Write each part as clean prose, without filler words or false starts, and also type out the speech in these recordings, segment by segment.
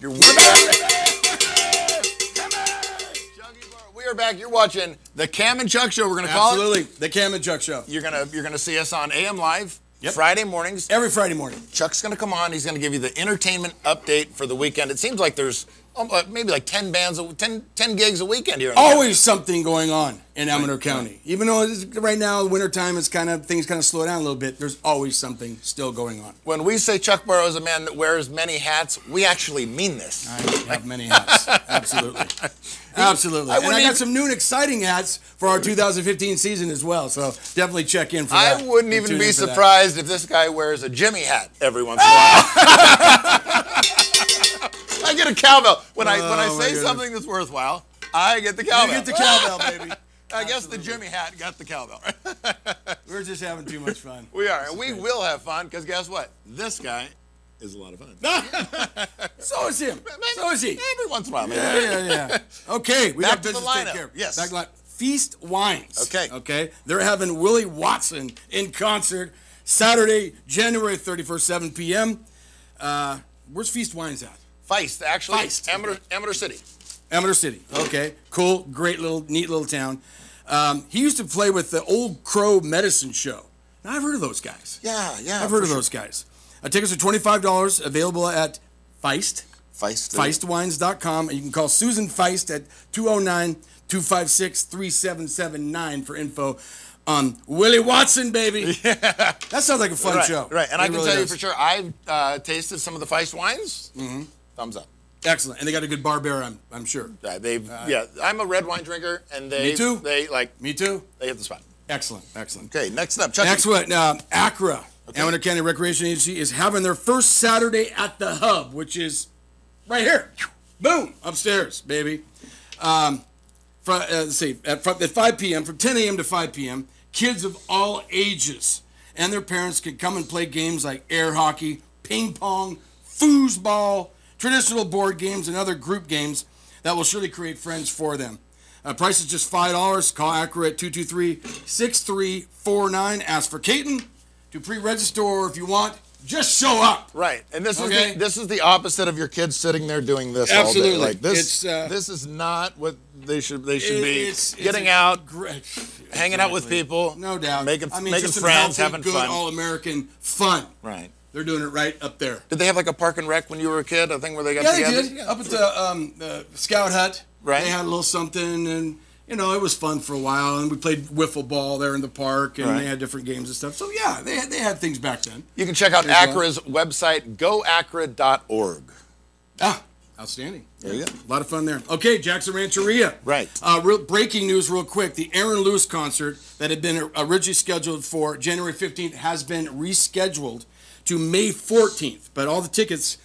We're back. We are back. You're watching the Cam and Chuck Show. We're going to call it. Absolutely, the Cam and Chuck Show. You're gonna see us on AM Live Friday mornings. Every Friday morning. Chuck's going to come on. He's going to give you the entertainment update for the weekend. It seems like there's maybe like 10 bands, 10 gigs a weekend here. Always something going on in Amador County. Even though right now, wintertime, things kind of slow down a little bit, there's always something still going on. When we say Chuck Boro is a man that wears many hats, we actually mean this. I have many hats. Absolutely. Absolutely. And I got some new and exciting hats for our 2015 season as well, so definitely check in for that. I wouldn't even be surprised if this guy wears a Jimmy hat every once in a while. I get a cowbell. When I say something that's worthwhile, I get the cowbell. You get the cowbell, baby. I guess the Jimmy hat got the cowbell. We're just having too much fun. We are. And we will have fun because guess what? This guy is a lot of fun. So is him. So is he. Every once in a while, maybe. Yeah. Okay, we got to the business to take lineup. care of. Yes. Back line. Feast Wines. Okay. They're having Willie Watson in concert Saturday, January 31st, 7 p.m. Where's Feast Wines at? Feist, actually. Feist. Amador City. Amador City. Okay. Cool. Great neat little town. He used to play with the Old Crow Medicine Show. Now, I've heard of those guys. Yeah. I've heard of those guys. Tickets are $25, available at Feist. Feistwines.com. And you can call Susan Feist at 209-256-3779 for info on Willie Watson, baby. Yeah. That sounds like a fun show. Right. And I can tell you for sure, I've tasted some of the Feist wines. Mm-hmm. Thumbs up. Excellent. And they got a good bar bear, I'm sure. I'm a red wine drinker, and Me too. Me too. They hit the spot. Excellent. Okay, next up, Chuck. Next one, Accra. Amador County Recreation Agency is having their first Saturday at the Hub, which is right here. Boom, upstairs, baby. Let's see, at 5 p.m., from 10 a.m. to 5 p.m., kids of all ages and their parents can come and play games like air hockey, ping pong, foosball, traditional board games, and other group games that will surely create friends for them. Price is just $5. Call Accra at 223-6349. Ask for Caton to pre-register, or if you want, just show up. Right, and this is the opposite of your kids sitting there doing this all day. Like this, this is not what they should be. Getting out, hanging out with people, no doubt, making just friends, healthy, having good, fun, all-American fun. Right. They're doing it right up there. Did they have like a park and rec when you were a kid? A thing where they got together? Yeah, they did. Up at the Scout Hut. Right. They had a little something, and it was fun for a while. And we played wiffle ball there in the park, and they had different games and stuff. So yeah, they had things back then. You can check out Accra's website, goaccra.org. Outstanding. There you go. A lot of fun there. Okay, Jackson Rancheria. Right. Breaking news real quick. The Aaron Lewis concert that had been originally scheduled for January 15th has been rescheduled to May 14th. But all the tickets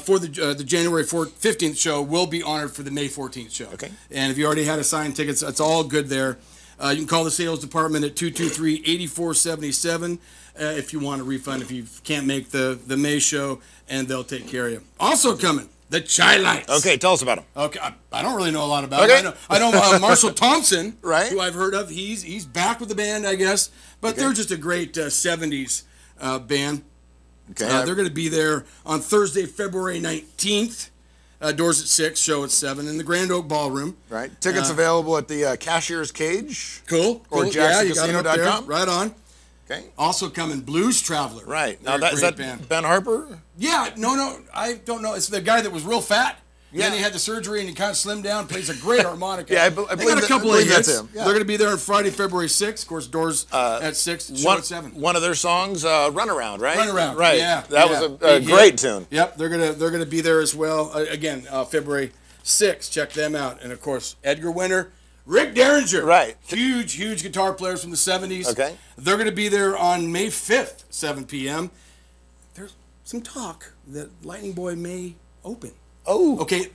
for the January 15th show will be honored for the May 14th show. Okay. And if you already had assigned tickets, it's all good there. You can call the sales department at 223-8477 if you want a refund if you can't make the May show, and they'll take care of you. Also coming, the Chai Lights. Okay, tell us about them. Okay, I don't really know a lot about them. I know Marshall Thompson, right? Who I've heard of. He's back with the band, I guess. But they're just a great 70s band. Okay. They're going to be there on Thursday, February 19th. Doors at 6, show at 7 in the Grand Oak Ballroom. Right. Tickets available at the Cashier's Cage. Cool. Or JacksonCasino.com. Right on. Okay. Also coming, Blues Traveler. Right. Now, is that Ben Harper? Yeah. No, I don't know. It's the guy that was real fat. Yeah. Then he had the surgery and he kind of slimmed down. Plays a great harmonica. I believe they got a couple of hits. That's him. Yeah. They're going to be there on Friday, February 6th. Of course, doors at 6, show at 7. One of their songs, Run Around, right? Run Around. Right. Yeah. That was a great tune. Yep. They're gonna be there as well. Again, February 6th. Check them out. And of course, Edgar Winter, Rick Derringer. Right. Huge guitar players from the 70s. Okay. They're going to be there on May 5th, 7 p.m. There's some talk that Lightning Boy may open. Oh. Okay.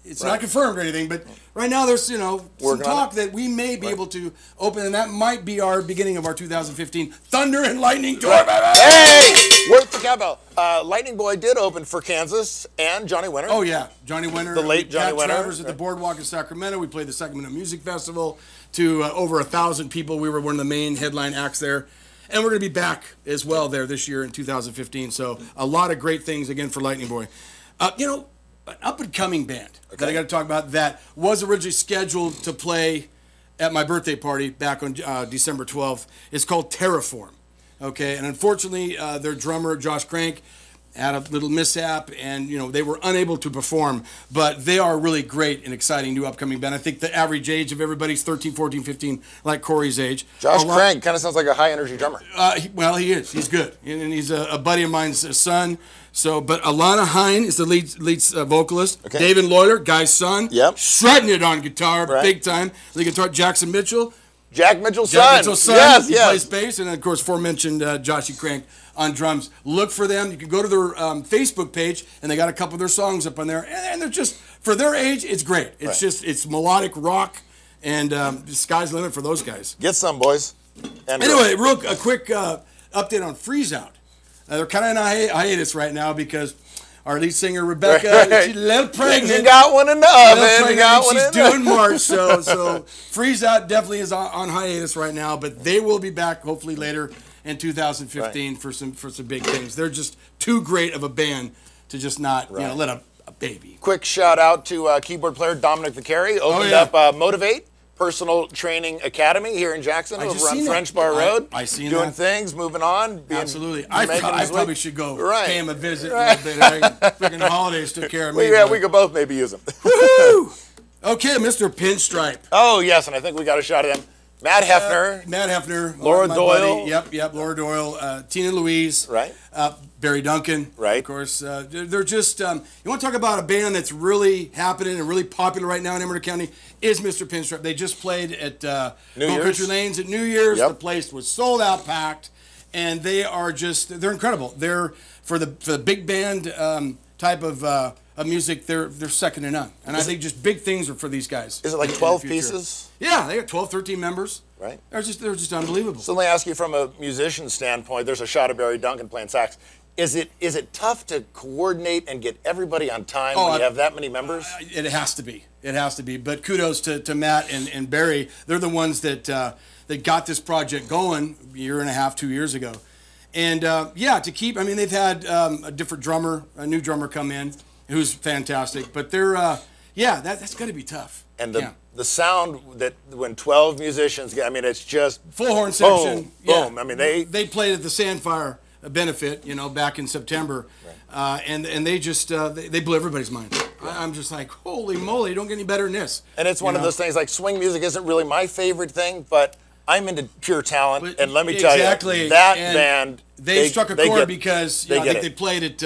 It's not confirmed or anything, but right now there's, some talk that we may be able to open, and that might be our beginning of our 2015 Thunder and Lightning Tour. Hey! Worth the cowbell. Lightning Boy did open for Kansas and Johnny Winter. Oh, yeah. Johnny Winter. The late Johnny Winter. Travers at the Boardwalk in Sacramento. We played the Sacramento Music Festival to over 1,000 people. We were one of the main headline acts there. And we're going to be back as well there this year in 2015. So a lot of great things, again, for Lightning Boy. an up-and-coming band that I got to talk about that was originally scheduled to play at my birthday party back on December 12th. It's called Terraform. Okay, and unfortunately, their drummer, Josh Crank, had a little mishap, and they were unable to perform, but they are really great and exciting new upcoming band. I think the average age of everybody's 13, 14, 15, like Corey's age. Josh Crank kind of sounds like a high-energy drummer. Well, he is. He's good, and he's a buddy of mine's son. So, but Alana Hine is the lead vocalist. Okay. David Loyler, Guy's son. Yep. Shredding it on guitar, big time. Lead guitar, Jackson Mitchell. Jack Mitchell's son. Yes, he plays bass, and of course, aforementioned Joshy Crank on drums. Look for them. You can go to their Facebook page, and they got a couple of their songs up on there, and they're just, for their age, it's great. It's just, it's melodic rock, and the sky's the limit for those guys. Get some, boys. Anyway, a quick update on Freeze Out. They're kind of in a hiatus right now because our lead singer, Rebecca, she's a little pregnant. She got one in the oven. She's due in March, so Freeze Out definitely is on hiatus right now, but they will be back hopefully later in 2015 for some big things. They're just too great of a band to just not let a baby. Quick shout out to keyboard player Dominic Vicari. Opened up Motivate Personal Training Academy here in Jackson over on French Bar Road. I seen doing things, moving on. Absolutely. I probably should go pay him a visit a little bit. Freaking holidays took care of me. We could both maybe use them. Woohoo! Okay, Mr. Pinstripe. Oh, yes, and I think we got a shot of them. Matt Hefner. Laura Doyle. Buddy. Yep, Laura Doyle. Tina Louise. Right. Barry Duncan. Right. Of course. They're just, you want to talk about a band that's really happening and really popular right now in Amador County is Mr. Pinstripe. They just played at Gold Country Lanes at New Year's. Yep. The place was sold out, packed, and they are just, they're incredible. They're, for the big band type of music, they're second to none. And I think just big things are for these guys. Is it like 12 pieces? Yeah, they got 12, 13 members. Right. They're just unbelievable. So let me ask you from a musician standpoint, there's a shot of Barry Duncan playing sax. Is it tough to coordinate and get everybody on time when you have that many members? It has to be. It has to be. But kudos to Matt and Barry. They're the ones that got this project going a year and a half, 2 years ago. And to keep, I mean, they've had a different drummer, a new drummer come in who's fantastic. But they're, that's got to be tough. And the sound that when 12 musicians get, I mean, it's just full horn section. Boom. I mean, they played at the Sandfire benefit, back in September, and they just they blew everybody's mind. I'm just like, holy moly, don't get any better than this. And it's one of those things, like swing music isn't really my favorite thing, but I'm into pure talent, and let me tell you, that band, they struck a chord because I think they played at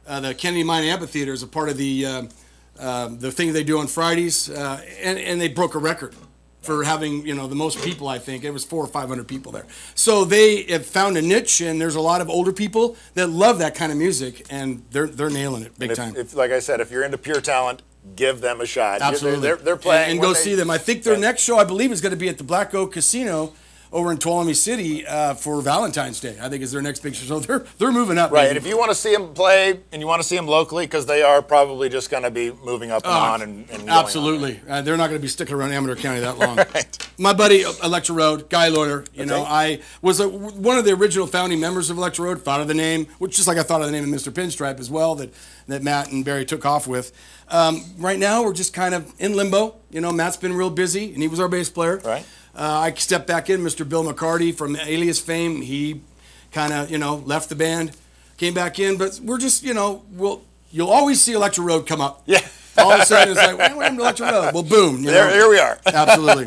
the Kennedy Mine Amphitheater as a part of the thing they do on Fridays, and they broke a record for having, the most people. I think it was 400 or 500 people there. So they have found a niche, and there's a lot of older people that love that kind of music, and they're nailing it big time. Like I said, if you're into pure talent, give them a shot. Absolutely, they're playing and go see them. I think their next show, I believe, is going to be at the Black Oak Casino over in Tuolumne City for Valentine's Day. I think is their next big show. So they're moving up. Right, and if you want to see them play and you want to see them locally, because they are probably just going to be moving up and on and going absolutely. On. They're not going to be sticking around Amador County that long. Right. My buddy Electra Road, Guy Loader, I was one of the original founding members of Electra Road. Thought of the name, which just like I thought of the name of Mr. Pinstripe as well, that Matt and Barry took off with. Right now we're just kind of in limbo. Matt's been real busy, and he was our bass player. Right. I stepped back in. Mr. Bill McCarty from Alias fame, he kind of, left the band, came back in. But we're just, you'll always see Electra Road come up. Yeah. All of a sudden, it's like, what happened to Electra Road? Well, boom. Here we are. Absolutely.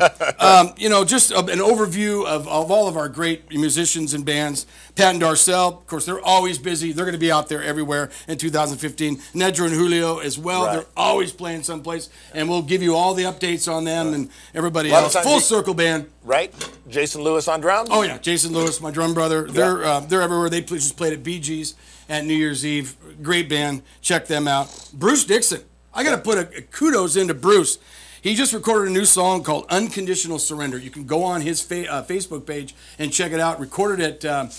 Just an overview of all of our great musicians and bands. Pat and Darcel, of course, they're always busy. They're going to be out there everywhere in 2015. Nedra and Julio as well. Right. They're always playing someplace. And we'll give you all the updates on them and everybody else. Full circle band. Right. Jason Lewis on drums. Oh, yeah. Jason Lewis, my drum brother. Yeah. They're everywhere. They just played at Bee Gees at New Year's Eve. Great band. Check them out. Bruce Dixon. I got to put a kudos into Bruce. He just recorded a new song called Unconditional Surrender. You can go on his Facebook page and check it out. Recorded at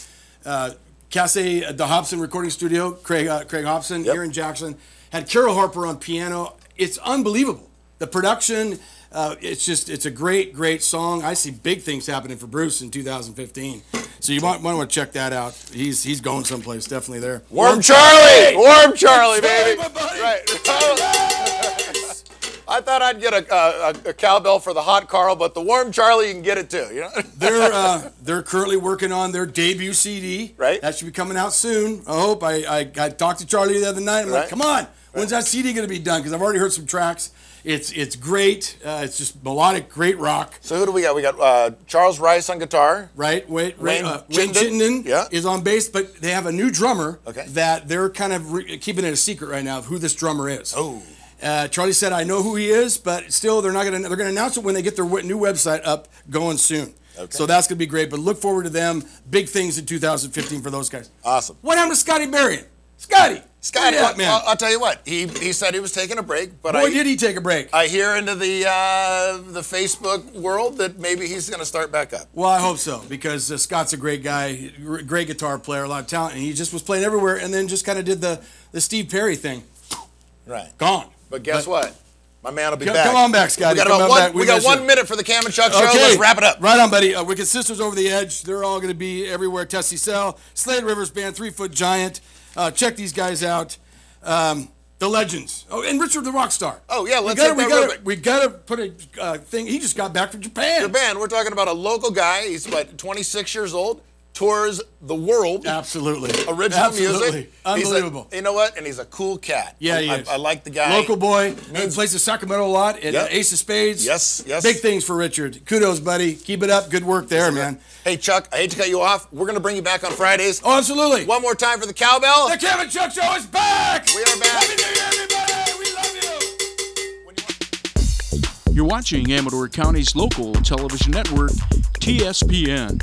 Cassie the Hobson Recording Studio, Craig Hobson here in Jackson. Had Carol Harper on piano. It's unbelievable. The production, it's a great song. I see big things happening for Bruce in 2015. So you might want to check that out. He's going someplace, definitely there. Warm Charlie, baby. My buddy. Right. I thought I'd get a cowbell for the hot Carl, but the warm Charlie, you can get it too. You know? They're currently working on their debut CD. Right. That should be coming out soon. I hope. I talked to Charlie the other night. I'm like, come on, when's that CD going to be done? Because I've already heard some tracks. It's great. It's just melodic, great rock. So who do we got? We got Charles Rice on guitar. Right. Wayne Chittenden. Chittenden is on bass, but they have a new drummer Okay. that they're kind of keeping it a secret right now of who this drummer is. Oh. Charlie said, I know who he is, but still they're going to announce it when they get their new website up going soon. Okay. So that's going to be great, but look forward to them. Big things in 2015 for those guys. Awesome. What happened to Scotty Berrien? Scotty, man. I'll tell you what. He said he was taking a break, but Boy, did he take a break. I hear into the Facebook world that maybe he's going to start back up. Well, I hope so, because Scott's a great guy, great guitar player, a lot of talent, and he just was playing everywhere, and then just kind of did the Steve Perry thing. Right. Gone. But guess what? My man will be back. Come on back, Scotty. We got 1 minute for the Cam and Chuck show. Let's wrap it up. Right on, buddy. Wicked Sisters Over the Edge. They're all going to be everywhere. Tessie Cell, Slade Rivers Band, 3 Foot Giant. Check these guys out. The Legends. Oh, and Richard the Rockstar. Oh, yeah. We got to put a thing. He just got back from Japan. Japan. We're talking about a local guy. He's, 26 years old. Tours the world. Absolutely. Original music. Unbelievable. You know what? And he's a cool cat. Yeah, he is. I like the guy. Local boy. He plays in Sacramento a lot. And Ace of Spades. Yes. Big things for Richard. Kudos, buddy. Keep it up. Good work there, man. Hey, Chuck, I hate to cut you off. We're going to bring you back on Fridays. Oh, absolutely. One more time for the cowbell. The Cam and Chuck Show is back. We are back. Happy New Year, everybody. We love you. You're watching Amador County's local television network, TSPN.